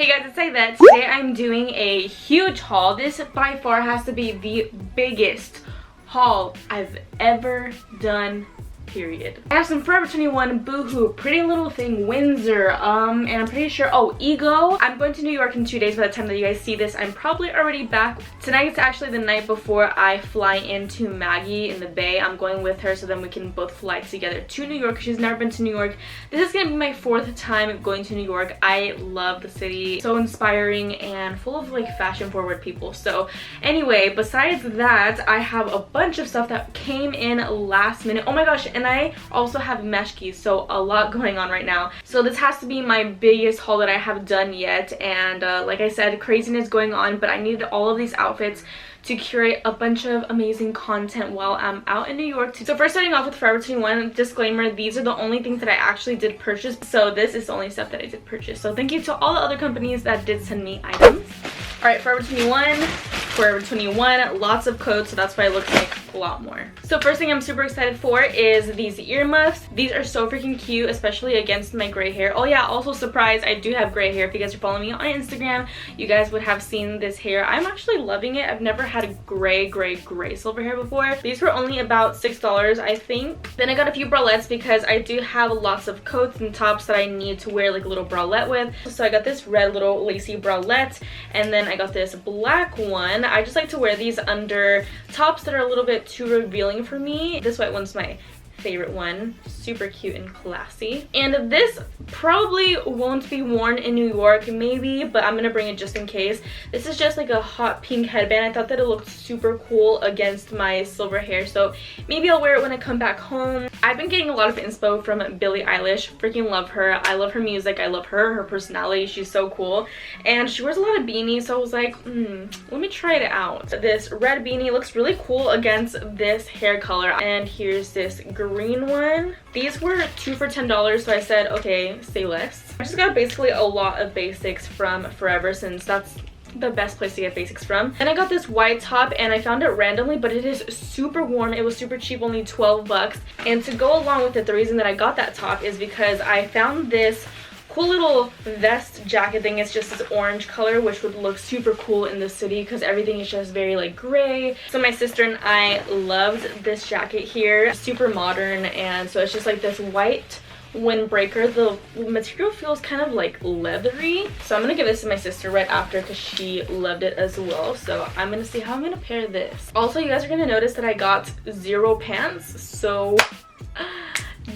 Hey guys, it's Aidette. Today I'm doing a huge haul. This by far has to be the biggest haul I've ever done, period. I have some Forever 21, Boohoo, Pretty Little Thing, Windsor, and I'm pretty sure, oh, Ego. I'm going to New York in 2 days. By the time that you guys see this, I'm probably already back. Tonight's actually the night before I fly into Maggie in the Bay. I'm going with her so then we can both fly together to New York. She's never been to New York. This is gonna be my 4th time going to New York. I love the city. So inspiring and full of like fashion forward people. So anyway, besides that, I have a bunch of stuff that came in last minute. Oh my gosh, and I also have Meshki, so a lot going on right now. So this has to be my biggest haul that I have done yet, and like I said, craziness going on, but I needed all of these outfits to curate a bunch of amazing content while I'm out in New York. So first, starting off with Forever 21, disclaimer, these are the only things that I actually did purchase, so this is the only stuff that I did purchase. So thank you to all the other companies that did send me items. Alright, Forever 21, lots of codes, so that's why it looks like a lot more. So first thing I'm super excited for is these earmuffs. These are so freaking cute, especially against my gray hair. Oh yeah, also surprise, I do have gray hair. If you guys are following me on Instagram, you guys would have seen this hair. I'm actually loving it. I've never had a gray silver hair before. These were only about $6, I think. Then I got a few bralettes because I do have lots of coats and tops that I need to wear like a little bralette with. So I got this red little lacy bralette, and then I got this black one. I just like to wear these under tops that are a little bit too revealing for me. This white one's my favorite one. Super cute and classy. And this probably won't be worn in New York, maybe, but I'm gonna bring it just in case. This is just like a hot pink headband. I thought that it looked super cool against my silver hair, so maybe I'll wear it when I come back home. I've been getting a lot of inspo from Billie Eilish. Freaking love her. I love her music. I love her personality. She's so cool. And she wears a lot of beanies, so I was like, let me try it out. This red beanie looks really cool against this hair color. And here's this green one. These were 2 for $10, so I said, okay, say less. I just got basically a lot of basics from Forever, since that's the best place to get basics from. And I got this white top, and I found it randomly, but it is super warm. It was super cheap, only 12 bucks. And to go along with it, the reason that I got that top is because I found this cool little vest jacket thing. It's just this orange color, which would look super cool in the city because everything is just very like gray. So my sister and I loved this jacket here. Super modern, and so it's just like this white windbreaker. The material feels kind of like leathery, so I'm gonna give this to my sister right after because she loved it as well. So I'm gonna see how I'm gonna pair this. Also, you guys are gonna notice that I got 0 pants, so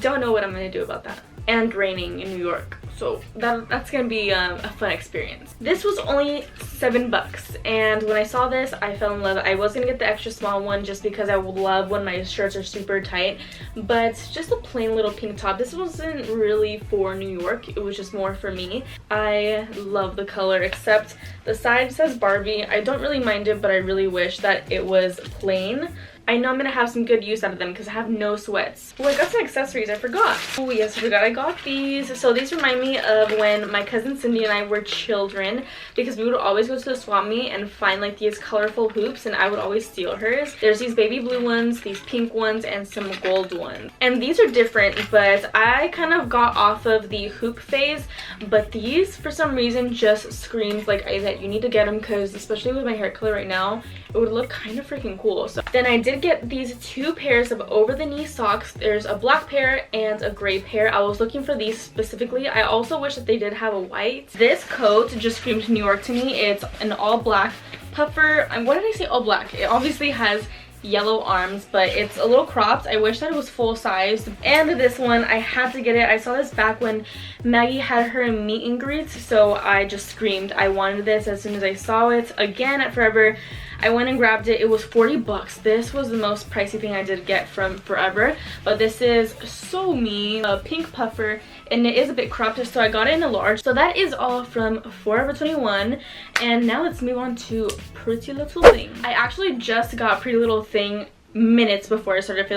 don't know what I'm gonna do about that. And raining in New York, so that's gonna be a fun experience. This was only 7 bucks, and when I saw this, I fell in love. I was gonna get the extra small one just because I love when my shirts are super tight, but just a plain little pink top. This wasn't really for New York, it was just more for me. I love the color, except the side says Barbie. I don't really mind it, but I really wish that it was plain. I know I'm gonna have some good use out of them because I have no sweats. Oh, I got some accessories, I forgot. Oh yes, I forgot I got these. So these remind me of when my cousin Cindy and I were children, because we would always go to the swap meet and find like these colorful hoops, and I would always steal hers. There's these baby blue ones, these pink ones, and some gold ones. And these are different, but I kind of got off of the hoop phase, but these for some reason just screams like that you need to get them, because especially with my hair color right now, it would look kind of freaking cool. So then I did get these 2 pairs of over-the-knee socks. There's a black pair and a gray pair. I was looking for these specifically. I also wish that they did have a white. This coat just screams New York to me. It's an all black puffer. What did I say? All black. It obviously has yellow arms, but it's a little cropped. I wish that it was full size. And this one, I had to get it. I saw this back when Maggie had her meet and greets, so I just screamed I wanted this as soon as I saw it. Again at Forever, I went and grabbed it. It was 40 bucks. This was the most pricey thing I did get from Forever, but this is so me. A pink puffer, and it is a bit cropped, so I got it in a large. So that is all from Forever 21, and now let's move on to Pretty Little Thing. I actually just got Pretty Little Thing minutes before I started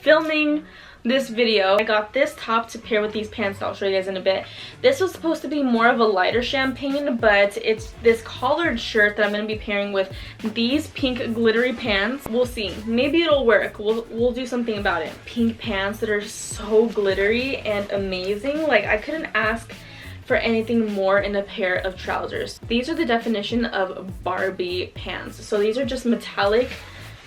filming this video. I got this top to pair with these pants that I'll show you guys in a bit. This was supposed to be more of a lighter champagne, but it's this collared shirt that I'm going to be pairing with these pink glittery pants. We'll see. Maybe it'll work. We'll do something about it. Pink pants that are so glittery and amazing. Like, I couldn't ask for anything more in a pair of trousers. These are the definition of Barbie pants. So these are just metallic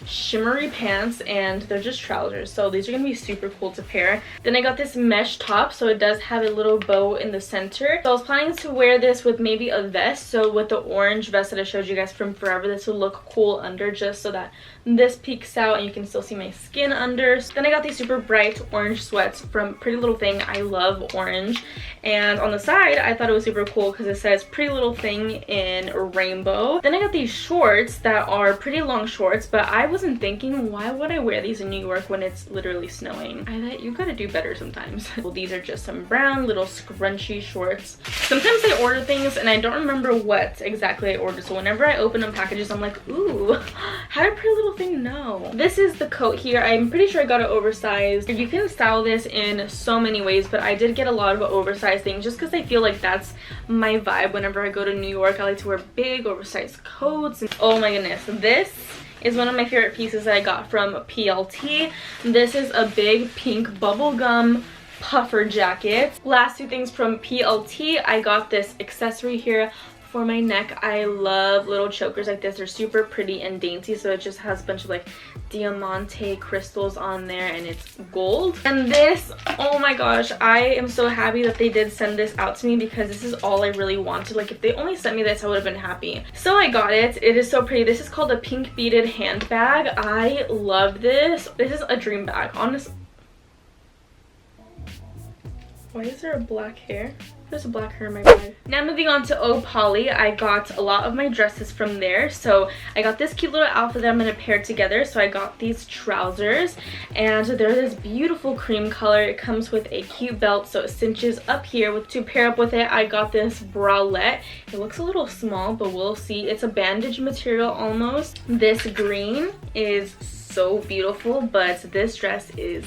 shimmery pants and they're just trousers, so these are gonna be super cool to pair. Then I got this mesh top, so it does have a little bow in the center. So I was planning to wear this with maybe a vest, so with the orange vest that I showed you guys from Forever, this would look cool under, just so that this peeks out and you can still see my skin under. Then I got these super bright orange sweats from Pretty Little Thing. I love orange, and on the side I thought it was super cool because it says Pretty Little Thing in rainbow. Then I got these shorts that are pretty long shorts, but I wasn't thinking, why would I wear these in New York when it's literally snowing? I thought you gotta do better sometimes. Well, these are just some brown little scrunchy shorts. Sometimes I order things and I don't remember what exactly I ordered, so whenever I open up packages I'm like, ooh, how did Pretty Little Thing know? This is the coat here. I'm pretty sure I got it oversized. You can style this in so many ways, but I did get a lot of oversized things just because I feel like that's my vibe whenever I go to New York. I like to wear big oversized coats. And oh my goodness, this is one of my favorite pieces that I got from PLT. This is a big pink bubblegum puffer jacket. Last two things from PLT, I got this accessory here for my neck. I love little chokers like this. They're super pretty and dainty, so it just has a bunch of like diamante crystals on there and it's gold. And this, oh my gosh, I am so happy that they did send this out to me because this is all I really wanted. Like if they only sent me this I would have been happy. So I got it. It is so pretty. This is called a pink beaded handbag. I love this. This is a dream bag, honestly. Why is there a black hair? There's a black hair in my bag. Now moving on to Oh Polly, I got a lot of my dresses from there. So I got this cute little outfit that I'm going to pair together. So I got these trousers and they're this beautiful cream color. It comes with a cute belt, so it cinches up here. To pair up with it, I got this bralette. It looks a little small, but we'll see. It's a bandage material almost. This green is so beautiful, but this dress is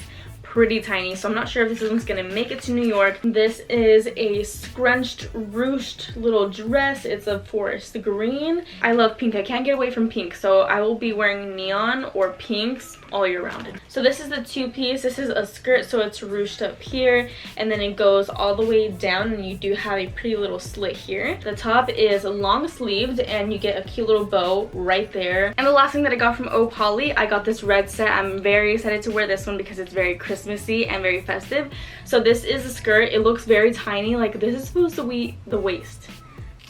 pretty tiny, so I'm not sure if this one's gonna make it to New York. This is a scrunched, ruched little dress. It's a forest green. I love pink. I can't get away from pink, so I will be wearing neon or pinks all year round. So this is the two-piece. This is a skirt, so it's ruched up here, and then it goes all the way down, and you do have a pretty little slit here. The top is long sleeved, and you get a cute little bow right there. And the last thing that I got from Oh Polly, I got this red set. I'm very excited to wear this one because it's very Christmassy and very festive. So this is a skirt. It looks very tiny. Like this is supposed to be the waist.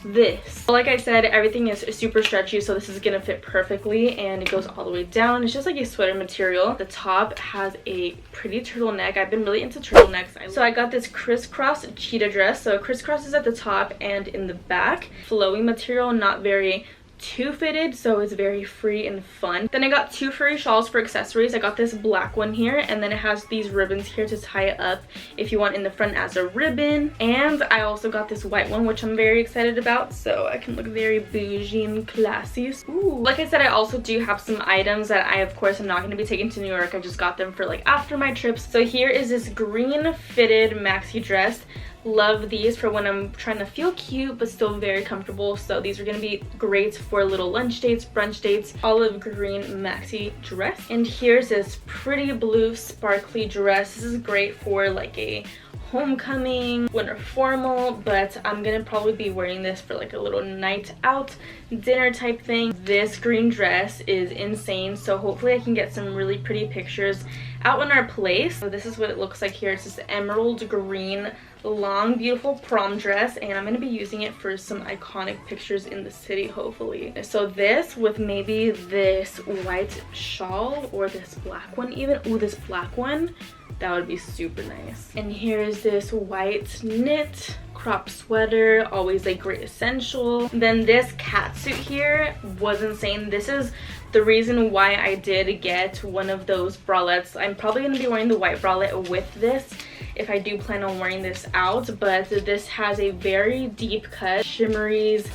This, like I said, everything is super stretchy, so this is gonna fit perfectly, and it goes all the way down. It's just like a sweater material. The top has a pretty turtleneck. I've been really into turtlenecks. So I got this crisscross cheetah dress. So crisscross is at the top and in the back. Flowy material, not very too fitted, so it's very free and fun. Then I got two furry shawls for accessories. I got this black one here, and then it has these ribbons here to tie it up if you want in the front as a ribbon. And I also got this white one, which I'm very excited about, so I can look very bougie and classy. Ooh. Like I said, I also do have some items that I of course am not going to be taking to New York. I just got them for like after my trips. So here is this green fitted maxi dress. Love these for when I'm trying to feel cute but still very comfortable. So these are going to be great for little lunch dates, brunch dates. Olive green maxi dress. And here's this pretty blue sparkly dress. This is great for like a homecoming, winter formal, but I'm gonna probably be wearing this for like a little night out dinner type thing. This green dress is insane, so hopefully I can get some really pretty pictures out in our place. So this is what it looks like here. It's this emerald green long beautiful prom dress, and I'm going to be using it for some iconic pictures in the city hopefully. So this with maybe this white shawl or this black one even. Ooh, this black one, that would be super nice. And here's this white knit crop sweater, always a great essential. Then this cat suit here was insane. This is the reason why I did get one of those bralettes. I'm probably going to be wearing the white bralette with this if I do plan on wearing this out, but this has a very deep cut, shimmeries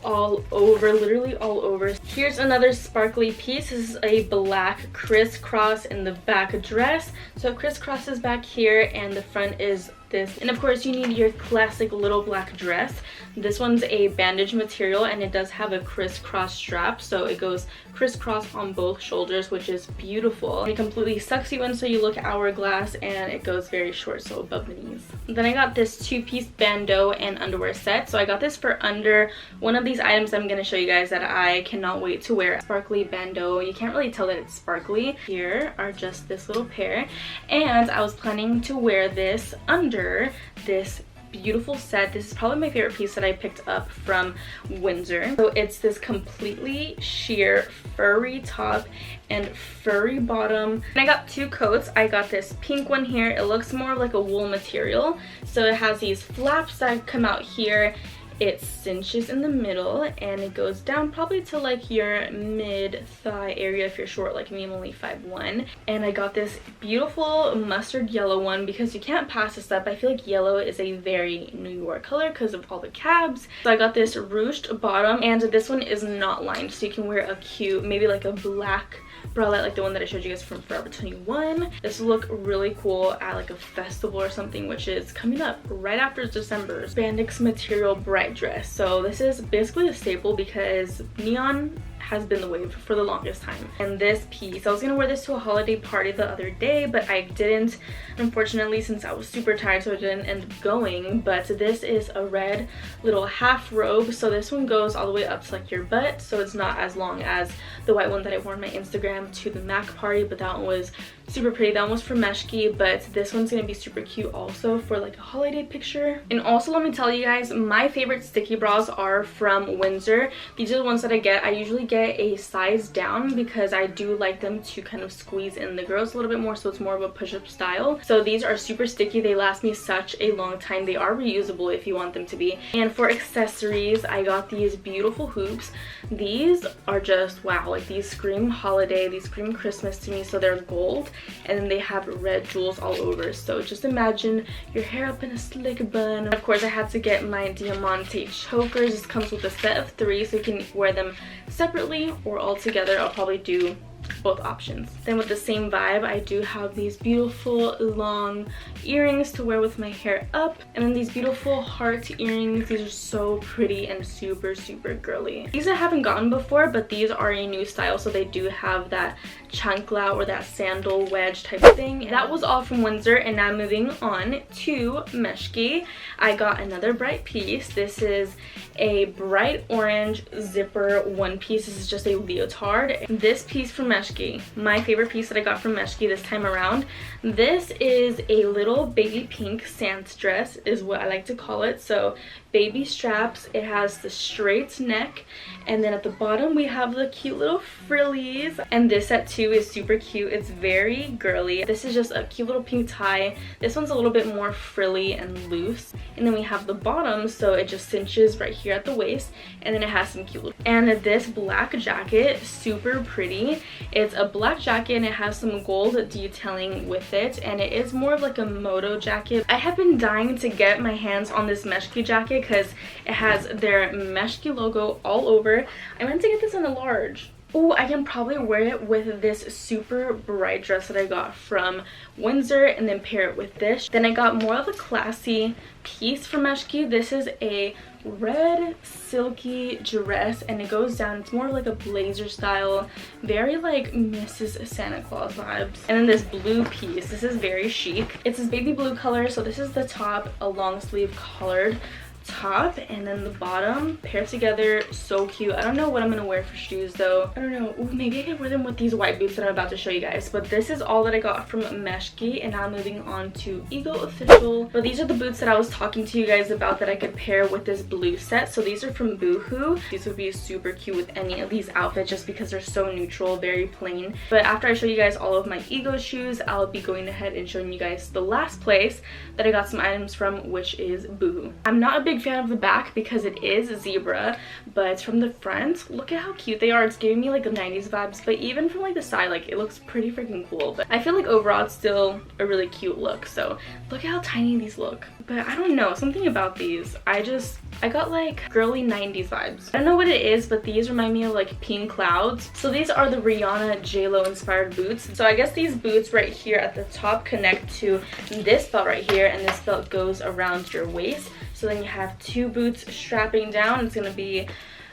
all over, literally all over. Here's another sparkly piece. This is a black crisscross in the back dress. So crisscross is back here and the front is this. And of course you need your classic little black dress. This one's a bandage material and it does have a crisscross strap, so it goes crisscross on both shoulders, which is beautiful. It completely sucks you in so you look hourglass, and it goes very short, so above the knees. Then I got this two-piece bandeau and underwear set. So I got this for under one of these items I'm going to show you guys that I cannot wait to wear. Sparkly bandeau. You can't really tell that it's sparkly. Here are just this little pair, and I was planning to wear this under this beautiful set. This is probably my favorite piece that I picked up from Windsor. So it's this completely sheer furry top and furry bottom. And I got two coats. I got this pink one here. It looks more like a wool material, so it has these flaps that come out here. It cinches in the middle and it goes down probably to like your mid-thigh area if you're short like me. I'm only 5'1". And I got this beautiful mustard yellow one because you can't pass this up. I feel like yellow is a very New York color because of all the cabs. So I got this ruched bottom, and this one is not lined, so you can wear a cute, maybe like a black bralette like the one that I showed you guys from Forever 21. This will look really cool at like a festival or something, which is coming up right after December. Spandex material bright dress. So this is basically a staple because neon has been the wave for the longest time. And this piece, I was gonna wear this to a holiday party the other day, but I didn't, unfortunately, since I was super tired, so I didn't end up going. But this is a red little half robe, so this one goes all the way up to like your butt, so it's not as long as the white one that I wore on my Instagram to the MAC party, but that one was super pretty. That one was from Meshki, but this one's gonna be super cute also for like a holiday picture. And also, let me tell you guys, my favorite sticky bras are from Windsor. These are the ones that I get. I usually get a size down because I do like them to kind of squeeze in the girls a little bit more, so it's more of a push-up style. So these are super sticky. They last me such a long time. They are reusable if you want them to be. And for accessories, I got these beautiful hoops. These are just wow, like these scream holiday, these scream Christmas to me. So they're gold and then they have red jewels all over, so just imagine your hair up in a slick bun. And of course I had to get my diamante chokers. This comes with a set of 3, so you can wear them separately or all together. I'll probably do both options. Then with the same vibe, I do have these beautiful long earrings to wear with my hair up, and then these beautiful heart earrings. These are so pretty and super girly. These I haven't gotten before, but these are a new style, so they do have that chancla or that sandal wedge type of thing. And that was all from Windsor, and now moving on to Meshki. I got another bright piece. This is a bright orange zipper one piece. This is just a leotard. This piece from Meshki, my favorite piece that I got from Meshki this time around. This is a little baby pink sans dress is what I like to call it. So baby straps, it has the straight neck, and then at the bottom we have the cute little frillies. And this set too is super cute. It's very girly. This is just a cute little pink tie. This one's a little bit more frilly and loose, and then we have the bottom, so it just cinches right here at the waist, and then it has some cute little. And this black jacket, super pretty. It's a black jacket and it has some gold detailing with it, and it is more of like a moto jacket. I have been dying to get my hands on this Meshki jacket because it has their Meshki logo all over. I meant to get this in a large. Oh, I can probably wear it with this super bright dress that I got from Windsor and then pair it with this. Then I got more of a classy piece from Meshki. This is a red silky dress and it goes down. It's more like a blazer style, very like Mrs. Santa Claus vibes. And then this blue piece, this is very chic. It's this baby blue color, so this is the top, a long sleeve collared top, and then the bottom paired together. So cute. I don't know what I'm gonna wear for shoes though. I don't know. Ooh, maybe I can wear them with these white boots that I'm about to show you guys. But this is all that I got from Meshki, and now moving on to Ego Official. But these are the boots that I was talking to you guys about that I could pair with this blue set. So these are from Boohoo. These would be super cute with any of these outfits just because they're so neutral, very plain. But after I show you guys all of my Ego shoes, I'll be going ahead and showing you guys the last place that I got some items from, which is Boohoo. I'm not a big big fan of the back because it is zebra, but from the front, look at how cute they are. It's giving me like the 90s vibes, but even from like the side, like it looks pretty freaking cool. But I feel like overall it's still a really cute look. So look at how tiny these look. But I don't know, something about these, I got like girly 90s vibes. I don't know what it is, but these remind me of like pink clouds. So these are the Rihanna JLo inspired boots. So I guess these boots right here at the top connect to this belt right here, and this belt goes around your waist. So then you have two boots strapping down. It's gonna be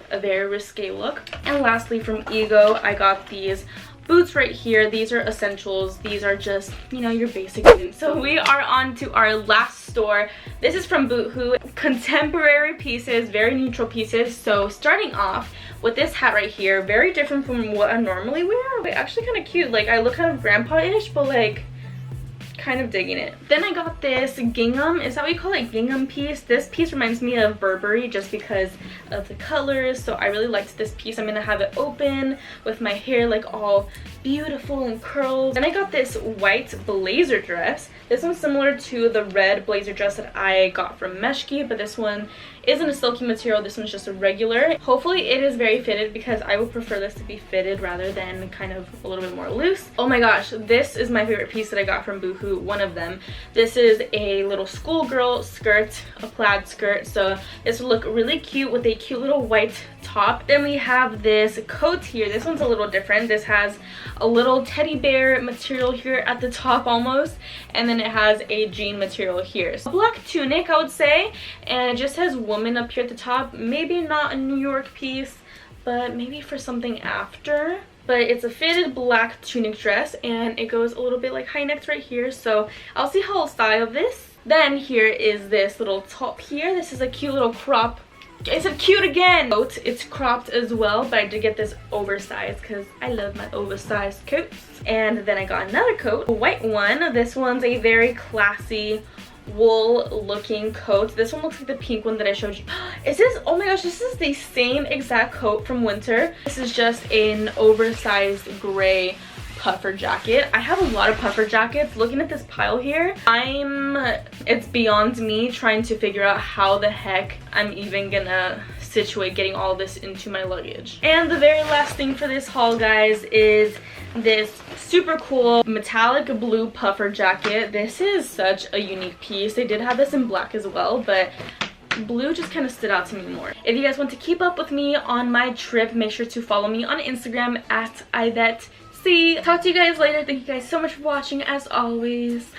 a very risque look. And lastly, from Ego, I got these boots right here. These are essentials. These are just, you know, your basic boots. So we are on to our last store. This is from Boohoo. Contemporary pieces, very neutral pieces. So starting off with this hat right here, very different from what I normally wear. Wait, actually kind of cute. Like I look kind of grandpa-ish, but like kind of digging it. Then I got this gingham, is that what you call it, gingham piece? This piece reminds me of Burberry just because of the colors, so I really liked this piece. I'm gonna have it open with my hair like all beautiful and curls. Then I got this white blazer dress. This one's similar to the red blazer dress that I got from Meshki, but this one isn't a silky material. This one's just a regular. Hopefully it is very fitted because I would prefer this to be fitted rather than kind of a little bit more loose. Oh my gosh, this is my favorite piece that I got from Boohoo, one of them. This is a little schoolgirl skirt, a plaid skirt. So this would look really cute with a cute little white top. Then we have this coat here. This one's a little different. This has a little teddy bear material here at the top almost, and then it has a jean material here. So a black tunic, I would say, and it just has woman up here at the top. Maybe not a New York piece, but maybe for something after. But it's a fitted black tunic dress, and it goes a little bit like high necked right here, so I'll see how I'll style this. Then here is this little top here. This is a cute little crop. I said cute again! Coat. It's cropped as well, but I did get this oversized because I love my oversized coats. And then I got another coat, a white one. This one's a very classy wool looking coat. This one looks like the pink one that I showed you. Is this, oh my gosh, this is the same exact coat from Windsor. This is just an oversized gray puffer jacket. I have a lot of puffer jackets. Looking at this pile here, it's beyond me trying to figure out how the heck I'm even gonna situate getting all this into my luggage. And the very last thing for this haul, guys, is this super cool metallic blue puffer jacket. This is such a unique piece. They did have this in black as well, but blue just kind of stood out to me more. If you guys want to keep up with me on my trip, make sure to follow me on Instagram at Aidette. Talk to you guys later. Thank you guys so much for watching as always.